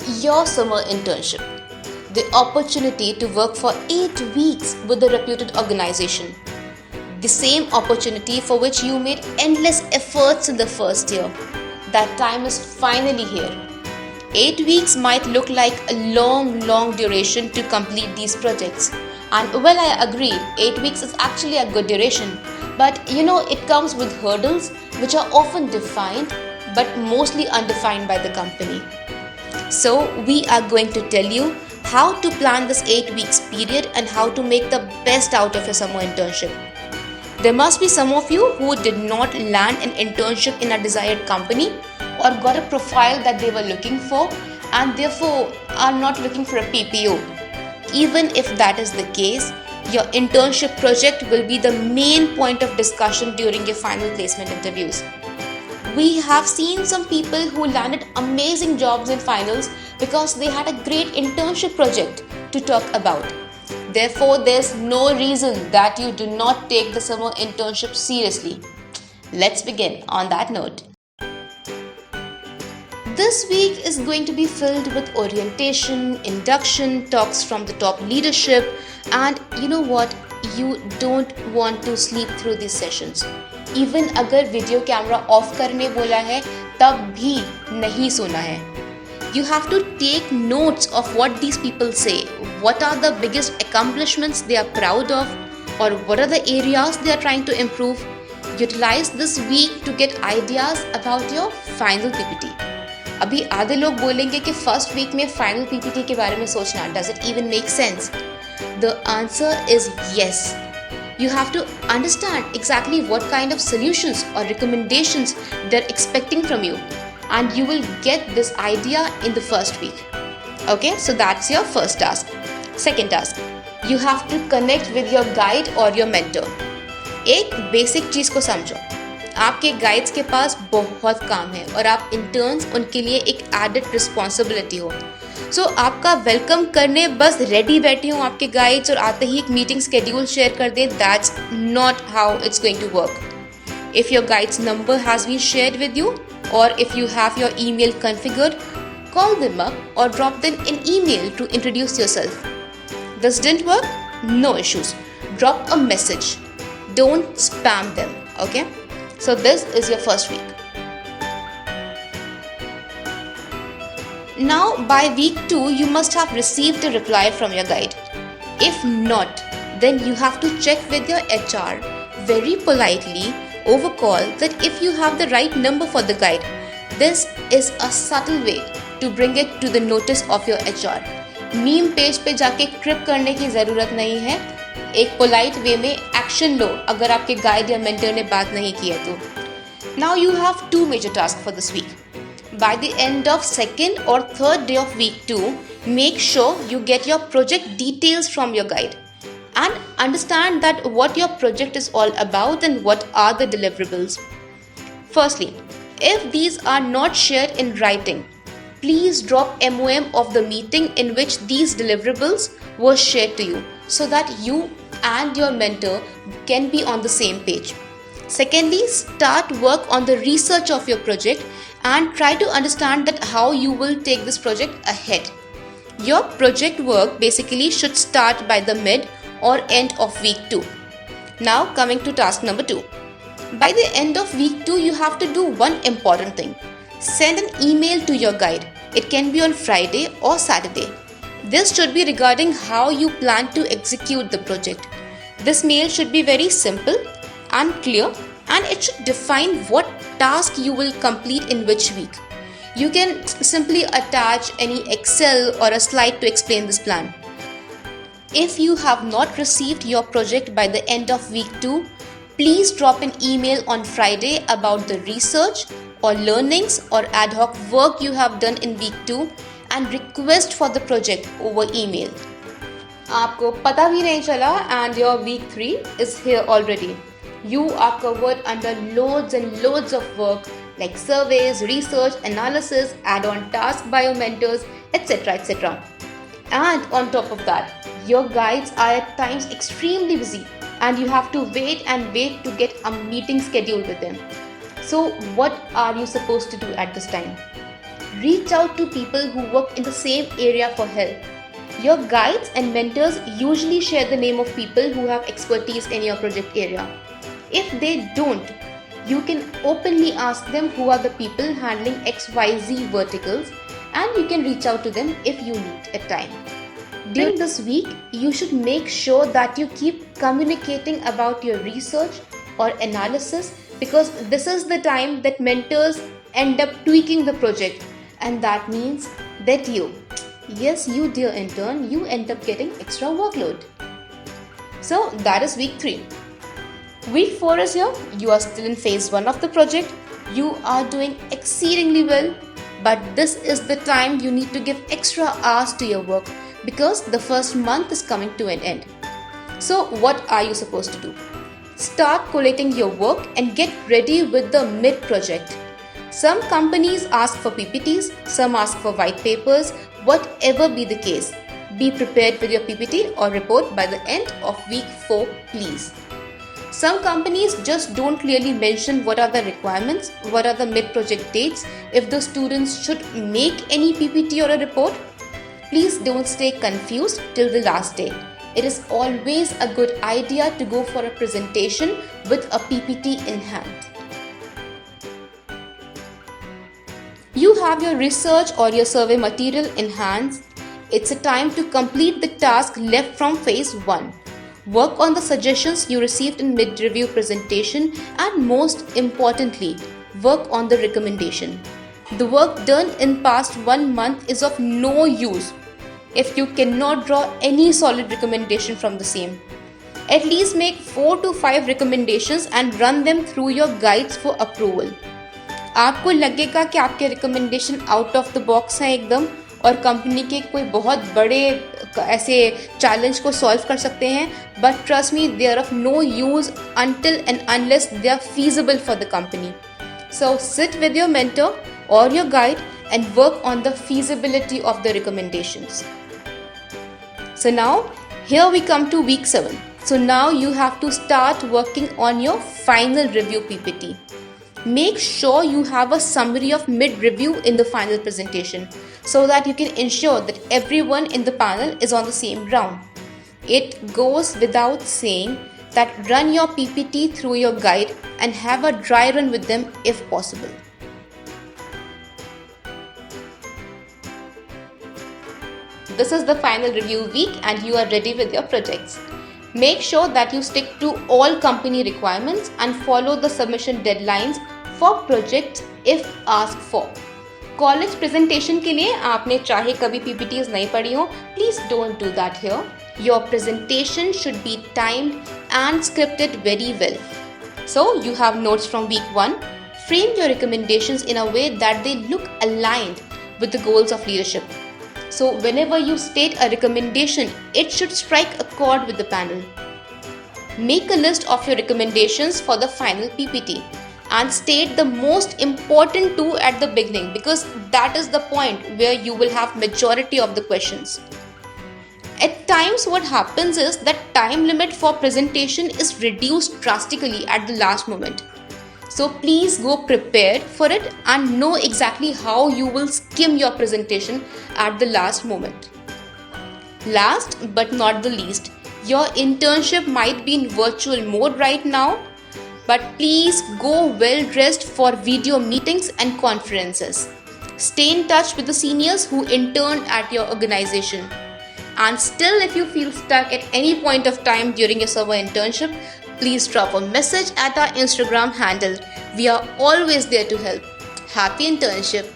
Your summer internship, the opportunity to work for 8 weeks with a reputed organization, the same opportunity for which you made endless efforts in the first year. That time is finally here. 8 weeks might look like a long duration to complete these projects. And well, I agree, 8 weeks is actually a good duration. But it comes with hurdles which are often defined but mostly undefined by the company. So, we are going to tell you how to plan this 8 weeks period and how to make the best out of your summer internship. There must be some of you who did not land an internship in a desired company or got a profile that they were looking for and therefore are not looking for a PPO. Even if that is the case, your internship project will be the main point of discussion during your final placement interviews. We have seen some people who landed amazing jobs in finals because they had a great internship project to talk about. Therefore, there's no reason that you do not take the summer internship seriously. Let's begin on that note. This week is going to be filled with orientation, induction, talks from the top leadership, and you know what? You don't want to sleep through these sessions. Even अगर video camera off करने बोला है तब भी नहीं सोना है. You have to take notes of what these people say, what are the biggest accomplishments they are proud of, or what are the areas they are trying to improve. Utilize this week to get ideas about your final PPT. अभी आधे लोग बोलेंगे कि first week में final PPT के बारे में सोचना, does it even make sense? The answer is yes. You have to understand exactly what kind of solutions or recommendations they're expecting from you, and you will get this idea in the first week. Okay, so that's your first task. Second task, you have to connect with your guide or your mentor. एक basic चीज को समझो, आपके guides के पास बहुत काम है और आप इंटर्न्स उनके लिए एक एडेड रिस्पॉन्सिबिलिटी हो. सो आपका वेलकम करने बस रेडी बैठे हो आपके गाइड्स और आते ही एक मीटिंग स्केड्यूल शेयर कर दें, that's not how it's going to work. If your guide's number has been shared with you और if you have your email configured, call them up or drop them an email to introduce yourself. This didn't work? No issues. Drop a message. Don't spam them, okay? So this is your first week. Now by week 2, you must have received a reply from your guide. If not, then you have to check with your HR very politely over call that if you have the right number for the guide. This is a subtle way to bring it to the notice of your HR. Meme page पे जाके क्रिप करने की ज़रूरत नहीं है. एक polite way में action लो अगर आपके गाइड या मेंटर ने बात नहीं की है तो. Now you have 2 major tasks for this week. By the end of second or third day of week 2, make sure you get your project details from your guide and understand that what your project is all about and what are the deliverables. Firstly, if these are not shared in writing, please drop MOM of the meeting in which these deliverables were shared to you so that you and your mentor can be on the same page. Secondly, start work on the research of your project and try to understand that how you will take this project ahead. Your project work basically should start by the mid or end of week 2. Now coming to task number 2. By the end of week 2, you have to do one important thing. Send an email to your guide. It can be on Friday or Saturday. This should be regarding how you plan to execute the project. This mail should be very simple and clear, and it should define what task you will complete in which week. You can simply attach any Excel or a slide to explain this plan. If you have not received your project by the end of week 2, please drop an email on Friday about the research or learnings or ad hoc work you have done in week 2 and request for the project over email. आपको पता भी नहीं चला and your week 3 is here already. You are covered under loads and loads of work like surveys, research, analysis, add-on tasks by your mentors, etc. etc. And on top of that, your guides are at times extremely busy and you have to wait to get a meeting scheduled with them. So what are you supposed to do at this time? Reach out to people who work in the same area for help. Your guides and mentors usually share the name of people who have expertise in your project area. If they don't, you can openly ask them who are the people handling XYZ verticals, and you can reach out to them if you need a time. During this week, you should make sure that you keep communicating about your research or analysis, because this is the time that mentors end up tweaking the project, and that means that yes, you dear intern, you end up getting extra workload. So that is week 3. Week 4 is here. You are still in phase 1 of the project. You are doing exceedingly well, but this is the time you need to give extra hours to your work, because the first month is coming to an end. So what are you supposed to do? Start collating your work and get ready with the mid-project. Some companies ask for PPTs, some ask for white papers. Whatever be the case, be prepared with your PPT or report by the end of week 4, please. Some companies just don't clearly mention what are the requirements, what are the mid-project dates, if the students should make any PPT or a report. Please don't stay confused till the last day. It is always a good idea to go for a presentation with a PPT in hand. You have your research or your survey material in hand. It's a time to complete the task left from phase 1. Work on the suggestions you received in mid-review presentation, and most importantly, work on the recommendation. The work done in past 1 month is of no use if you cannot draw any solid recommendation from the same. At least make 4 to 5 recommendations and run them through your guides for approval. आपको लगेगा कि आपके recommendation out of the box हैं एकदम, और company के कोई बहुत बड़े ऐसे चैलेंज को सॉल्व कर सकते हैं, but trust me, they are of no use until and unless they are feasible for the company. So sit with your mentor or your guide and work on the feasibility of the recommendations. So now here we come to week 7. So now you have to start working on your final review PPT. Make sure you have a summary of mid-review in the final presentation, so that you can ensure that everyone in the panel is on the same ground. It goes without saying that run your PPT through your guide and have a dry run with them if possible. This is the final review week and you are ready with your projects. Make sure that you stick to all company requirements and follow the submission deadlines for projects if asked for. College presentation के लिए आपने चाहे कभी PPTs नहीं पढ़ी हो, please don't do that here. Your presentation should be timed and scripted very well. So you have notes from week 1. Frame your recommendations in a way that they look aligned with the goals of leadership. So whenever you state a recommendation, it should strike a chord with the panel. Make a list of your recommendations for the final PPT and state the most important 2 at the beginning, because that is the point where you will have majority of the questions. At times what happens is that time limit for presentation is reduced drastically at the last moment. So please go prepared for it and know exactly how you will skim your presentation at the last moment. Last but not the least, your internship might be in virtual mode right now, but please go well dressed for video meetings and conferences. Stay in touch with the seniors who interned at your organization. And still, if you feel stuck at any point of time during your summer internship, please drop a message at our Instagram handle. We are always there to help. Happy internship!